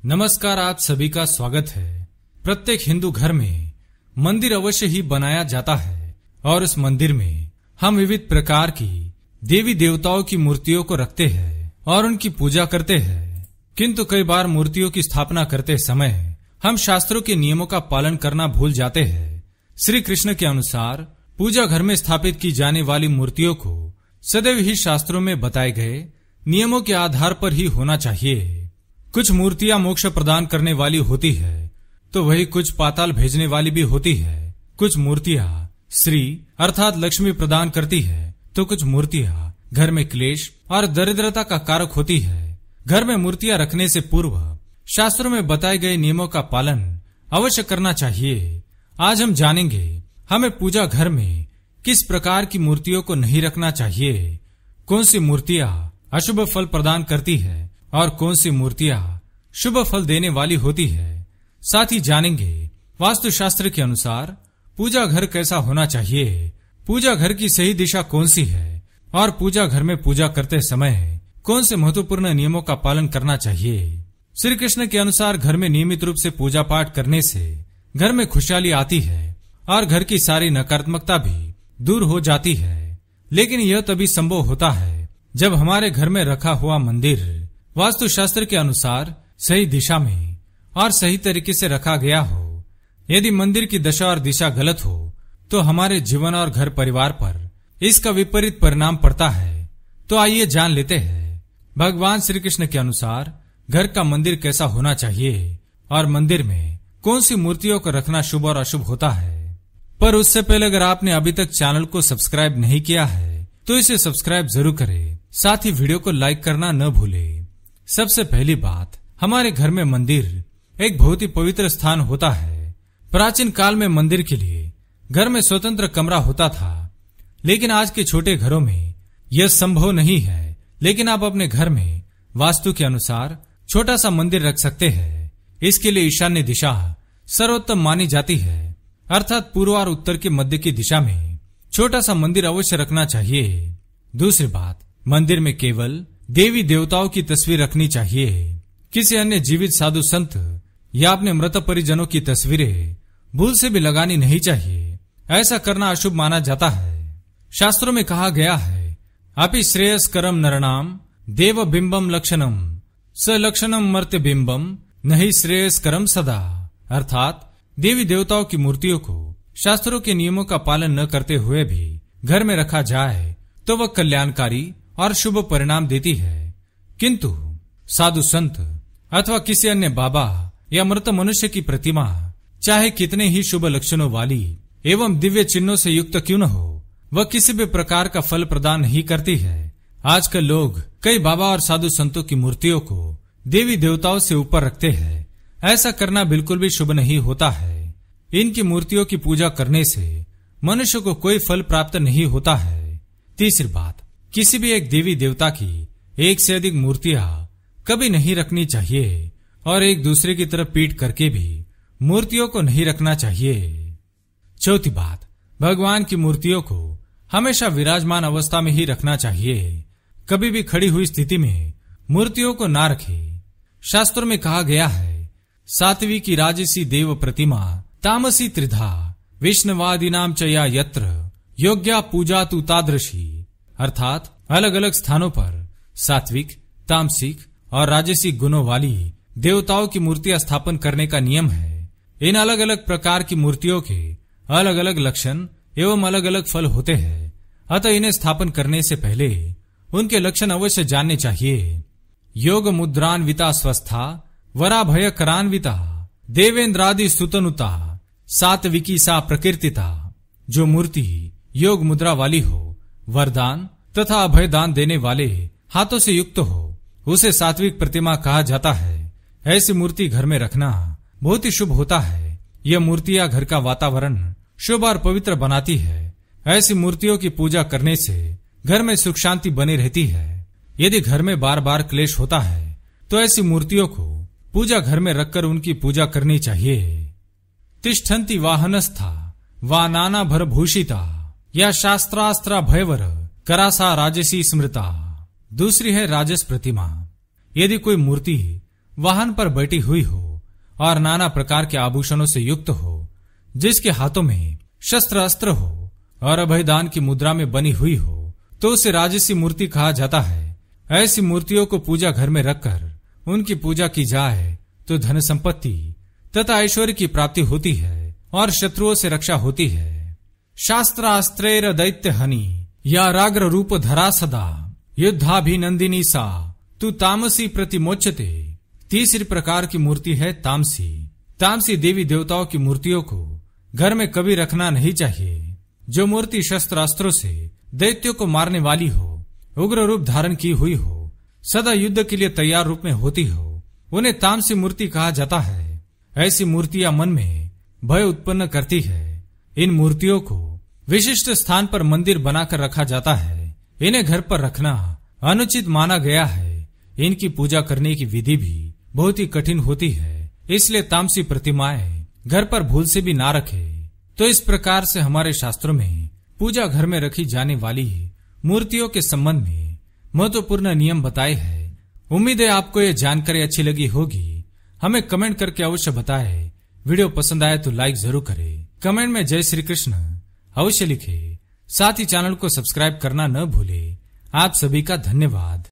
नमस्कार, आप सभी का स्वागत है। प्रत्येक हिंदू घर में मंदिर अवश्य ही बनाया जाता है और उस मंदिर में हम विविध प्रकार की देवी देवताओं की मूर्तियों को रखते हैं और उनकी पूजा करते हैं। किंतु कई बार मूर्तियों की स्थापना करते समय हम शास्त्रों के नियमों का पालन करना भूल जाते हैं। श्री कृष्ण के अनुसार पूजा घर में स्थापित की जाने वाली मूर्तियों को सदैव ही शास्त्रों में बताए गए नियमों के आधार पर ही होना चाहिए। कुछ मूर्तियां मोक्ष प्रदान करने वाली होती है तो वही कुछ पाताल भेजने वाली भी होती है। कुछ मूर्तियां श्री अर्थात लक्ष्मी प्रदान करती है तो कुछ मूर्तियां घर में क्लेश और दरिद्रता का कारक होती है। घर में मूर्तियां रखने से पूर्व शास्त्रों में बताए गए नियमों का पालन अवश्य करना चाहिए। आज हम जानेंगे हमें पूजा घर में किस प्रकार की मूर्तियों को नहीं रखना चाहिए, कौन सी मूर्तियां अशुभ फल प्रदान करती है और कौन सी मूर्तियां शुभ फल देने वाली होती है। साथ ही जानेंगे वास्तुशास्त्र के अनुसार पूजा घर कैसा होना चाहिए, पूजा घर की सही दिशा कौन सी है और पूजा घर में पूजा करते समय कौन से महत्वपूर्ण नियमों का पालन करना चाहिए। श्री कृष्ण के अनुसार घर में नियमित रूप से पूजा पाठ करने से घर में खुशहाली आती है और घर की सारी नकारात्मकता भी दूर हो जाती है। लेकिन यह तभी संभव होता है जब हमारे घर में रखा हुआ मंदिर वास्तुशास्त्र के अनुसार सही दिशा में और सही तरीके से रखा गया हो। यदि मंदिर की दशा और दिशा गलत हो तो हमारे जीवन और घर परिवार पर इसका विपरीत परिणाम पड़ता है। तो आइए जान लेते हैं भगवान श्री कृष्ण के अनुसार घर का मंदिर कैसा होना चाहिए और मंदिर में कौन सी मूर्तियों को रखना शुभ और अशुभ होता है। पर उससे पहले अगर आपने अभी तक चैनल को सब्सक्राइब नहीं किया है तो इसे सब्सक्राइब जरूर करें, साथ ही वीडियो को लाइक करना न भूलें। सबसे पहली बात, हमारे घर में मंदिर एक बहुत ही पवित्र स्थान होता है। प्राचीन काल में मंदिर के लिए घर में स्वतंत्र कमरा होता था, लेकिन आज के छोटे घरों में यह संभव नहीं है। लेकिन आप अपने घर में वास्तु के अनुसार छोटा सा मंदिर रख सकते हैं। इसके लिए ईशान्य दिशा सर्वोत्तम मानी जाती है, अर्थात पूर्व और उत्तर के मध्य की दिशा में छोटा सा मंदिर अवश्य रखना चाहिए। दूसरी बात, मंदिर में केवल देवी देवताओं की तस्वीर रखनी चाहिए। किसी अन्य जीवित साधु संत या अपने मृत परिजनों की तस्वीरें भूल से भी लगानी नहीं चाहिए। ऐसा करना अशुभ माना जाता है। शास्त्रों में कहा गया है, अपि श्रेयस्करम नरनाम देव बिंबम लक्षणम स लक्षणम मर्त्य बिंबम नहीं श्रेयस्करम सदा। अर्थात देवी देवताओं की मूर्तियों को शास्त्रों के नियमों का पालन न करते हुए भी घर में रखा जाए तो वह कल्याणकारी और शुभ परिणाम देती है। किंतु साधु संत अथवा किसी अन्य बाबा या मृत मनुष्य की प्रतिमा चाहे कितने ही शुभ लक्षणों वाली एवं दिव्य चिन्हों से युक्त क्यों न हो, वह किसी भी प्रकार का फल प्रदान नहीं करती है। आजकल लोग कई बाबा और साधु संतों की मूर्तियों को देवी देवताओं से ऊपर रखते हैं। ऐसा करना बिल्कुल भी शुभ नहीं होता है। इनकी मूर्तियों की पूजा करने से मनुष्य को कोई फल प्राप्त नहीं होता है। तीसरी बात, किसी भी एक देवी देवता की एक से अधिक मूर्तियां कभी नहीं रखनी चाहिए और एक दूसरे की तरफ पीठ करके भी मूर्तियों को नहीं रखना चाहिए। चौथी बात, भगवान की मूर्तियों को हमेशा विराजमान अवस्था में ही रखना चाहिए। कभी भी खड़ी हुई स्थिति में मूर्तियों को ना रखे। शास्त्रों में कहा गया है, सात्वी की राजसी देव प्रतिमा तामसी त्रिधा विष्णुवादिनाम चया यत्र योग्या पूजा तु तादृशी। अर्थात अलग अलग स्थानों पर सात्विक, तामसिक और राजसिक गुणों वाली देवताओं की मूर्तियां स्थापन करने का नियम है। इन अलग अलग प्रकार की मूर्तियों के अलग अलग लक्षण एवं अलग अलग फल होते हैं, अतः इन्हें स्थापन करने से पहले उनके लक्षण अवश्य जानने चाहिए। योग मुद्रान्विता स्वस्था वराभय करान्विता देवेंद्रादि स्तुतनुता सात्विकी सा प्रकीर्तिता। जो मूर्ति योग मुद्रा वाली हो, वरदान तथा अभय दान देने वाले हाथों से युक्त हो, उसे सात्विक प्रतिमा कहा जाता है। ऐसी मूर्ति घर में रखना बहुत ही शुभ होता है। यह मूर्तियां घर का वातावरण शुभ और पवित्र बनाती है। ऐसी मूर्तियों की पूजा करने से घर में सुख शांति बनी रहती है। यदि घर में बार बार क्लेश होता है तो ऐसी मूर्तियों को पूजा घर में रखकर उनकी पूजा करनी चाहिए। तिष्ठन्ति वाहनस्था वा नाना भर भूषिता या शास्त्रास्त्र भयवर करासा राजसी स्मृता। दूसरी है राजस प्रतिमा। यदि कोई मूर्ति वाहन पर बैठी हुई हो और नाना प्रकार के आभूषणों से युक्त हो, जिसके हाथों में शस्त्र अस्त्र हो और अभयदान की मुद्रा में बनी हुई हो, तो उसे राजसी मूर्ति कहा जाता है। ऐसी मूर्तियों को पूजा घर में रखकर उनकी पूजा की जाए तो धन संपत्ति तथा ऐश्वर्य की प्राप्ति होती है और शत्रुओं से रक्षा होती है। शास्त्रास्त्रेर दैत्य हनि या राग्र रूप धरा सदा युद्धाभिनंदिनी सा तू तामसी प्रतिमोचते। तीसरी प्रकार की मूर्ति है तामसी। तामसी देवी देवताओं की मूर्तियों को घर में कभी रखना नहीं चाहिए। जो मूर्ति शस्त्र अस्त्रों से दैत्यों को मारने वाली हो, उग्र रूप धारण की हुई हो, सदा युद्ध के लिए तैयार रूप में होती हो, उन्हें तामसी मूर्ति कहा जाता है। ऐसी मूर्तियां मन में भय उत्पन्न करती है। इन मूर्तियों को विशिष्ट स्थान पर मंदिर बनाकर रखा जाता है। इन्हें घर पर रखना अनुचित माना गया है। इनकी पूजा करने की विधि भी बहुत ही कठिन होती है, इसलिए तामसी प्रतिमाएं घर पर भूल से भी ना रखे। तो इस प्रकार से हमारे शास्त्रों में पूजा घर में रखी जाने वाली मूर्तियों के संबंध में महत्वपूर्ण नियम बताए हैं। उम्मीद है आपको ये जानकारी अच्छी लगी होगी। हमें कमेंट करके अवश्य बताएं। वीडियो पसंद आए तो लाइक जरूर करें। कमेंट में जय श्री कृष्ण अवश्य लिखे। साथ ही चैनल को सब्सक्राइब करना न भूले। आप सभी का धन्यवाद।